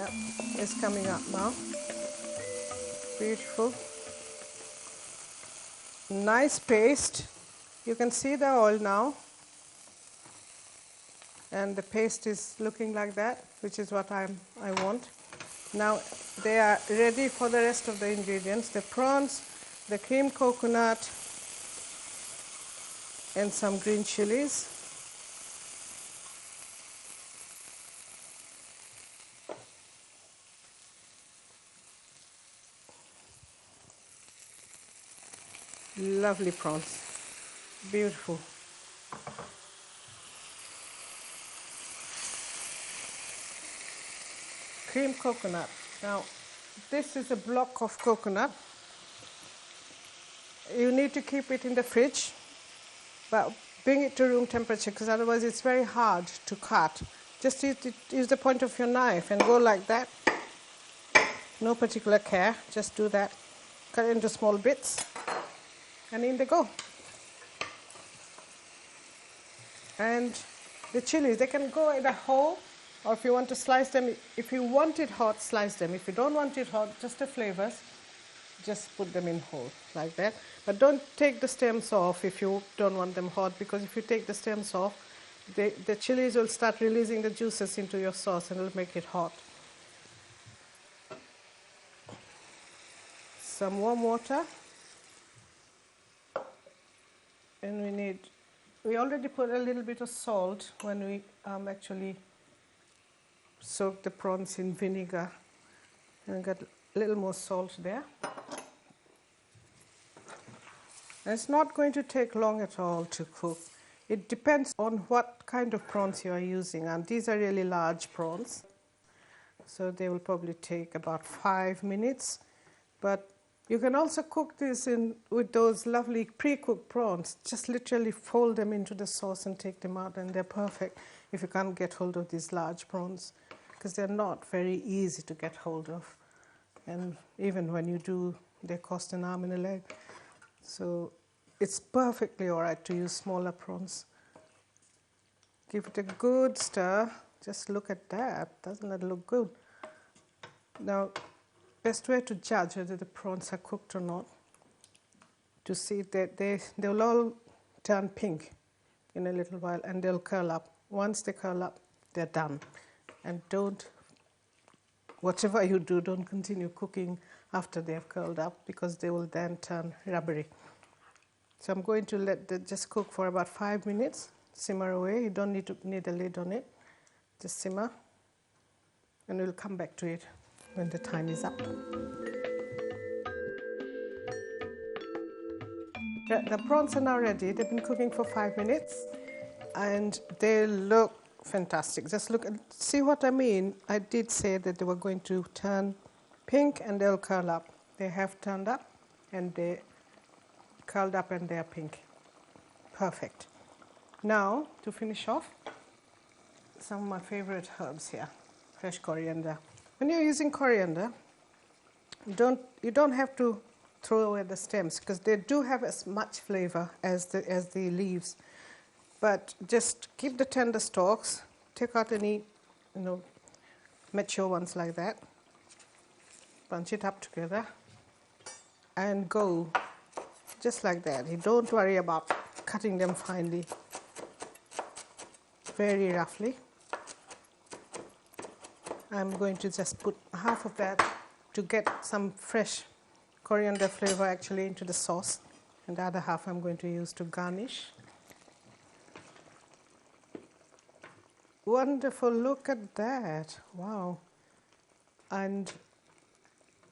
Yep, it's coming up now. Beautiful. Nice paste. You can see the oil now. And the paste is looking like that, which is what I want. Now they are ready for the rest of the ingredients. The prawns, the creamed coconut, and some green chilies. Lovely prawns, beautiful. Creamed coconut. Now, this is a block of coconut. You need to keep it in the fridge, but bring it to room temperature because otherwise it's very hard to cut. Just use the point of your knife and go like that. No particular care, just do that. Cut it into small bits. And in they go. And the chilies, they can go in a whole, or if you want to slice them, if you want it hot, slice them. If you don't want it hot, just the flavors, just put them in whole, like that. But don't take the stems off if you don't want them hot, because if you take the stems off, the chilies will start releasing the juices into your sauce and it'll make it hot. Some warm water. And we already put a little bit of salt when we actually soak the prawns in vinegar, and got a little more salt there. And it's not going to take long at all to cook. It depends on what kind of prawns you are using, and these are really large prawns, so they will probably take about 5 minutes. But you can also cook this with those lovely pre-cooked prawns. Just literally fold them into the sauce and take them out, and they're perfect if you can't get hold of these large prawns, because they're not very easy to get hold of. And even when you do, they cost an arm and a leg. So it's perfectly all right to use smaller prawns. Give it a good stir. Just look at that. Doesn't that look good? Now, best way to judge whether the prawns are cooked or not, to see that they'll all turn pink in a little while and they'll curl up. Once they curl up, they're done. And whatever you do, don't continue cooking after they've curled up, because they will then turn rubbery. So I'm going to let that just cook for about 5 minutes, simmer away. You don't need a lid on it, just simmer, and we'll come back to it when the time is up. The prawns are now ready. They've been cooking for 5 minutes and they look fantastic. Just look and see what I mean. I did say that they were going to turn pink and they'll curl up. They have turned up and they curled up and they're pink. Perfect. Now, to finish off, some of my favorite herbs here. Fresh coriander. When you're using coriander, you don't have to throw away the stems, because they do have as much flavor as the leaves. But just keep the tender stalks, take out any mature ones like that, bunch it up together, and go just like that. You don't worry about cutting them finely, very roughly. I'm going to just put half of that to get some fresh coriander flavor actually into the sauce, and the other half I'm going to use to garnish. Wonderful, look at that, wow. And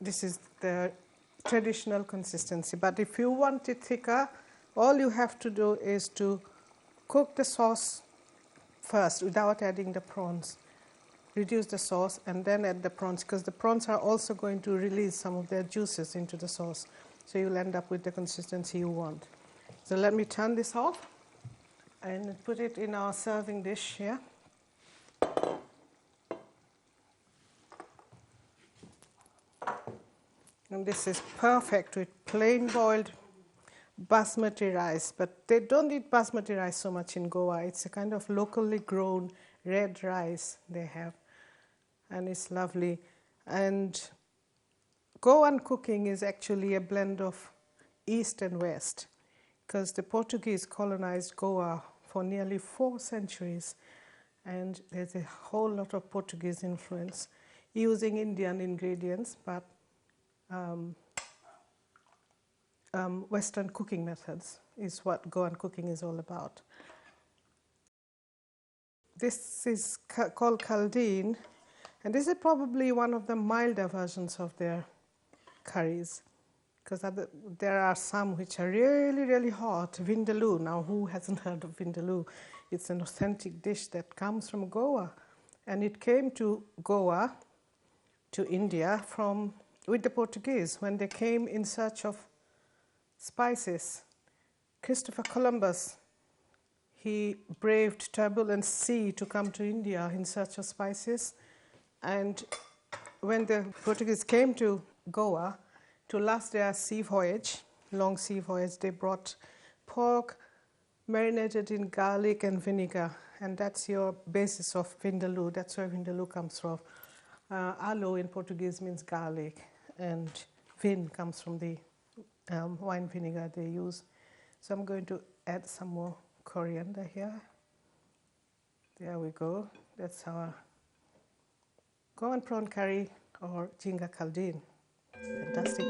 this is the traditional consistency, but if you want it thicker, all you have to do is to cook the sauce first without adding the prawns. Reduce the sauce and then add the prawns, because the prawns are also going to release some of their juices into the sauce. So you'll end up with the consistency you want. So let me turn this off and put it in our serving dish here. And this is perfect with plain boiled basmati rice, but they don't eat basmati rice so much in Goa. It's a kind of locally grown red rice they have. and it's lovely. And Goan cooking is actually a blend of East and West, because the Portuguese colonized Goa for nearly 4 centuries, and there's a whole lot of Portuguese influence using Indian ingredients, but Western cooking methods is what Goan cooking is all about. This is called kaldeen, and this is probably one of the milder versions of their curries, because there are some which are really, really hot. Vindaloo, now who hasn't heard of Vindaloo? It's an authentic dish that comes from Goa, and it came to Goa, to India, with the Portuguese when they came in search of spices. Christopher Columbus, he braved turbulent sea to come to India in search of spices, and when the Portuguese came to Goa to last their sea voyage, long sea voyage, they brought pork marinated in garlic and vinegar, and that's your basis of vindaloo. That's where vindaloo comes from. Alo in Portuguese means garlic, and vin comes from the wine vinegar they use. So I'm going to add some more coriander here. There we go. That's our Goan prawn curry or jinga kaldeen. Fantastic.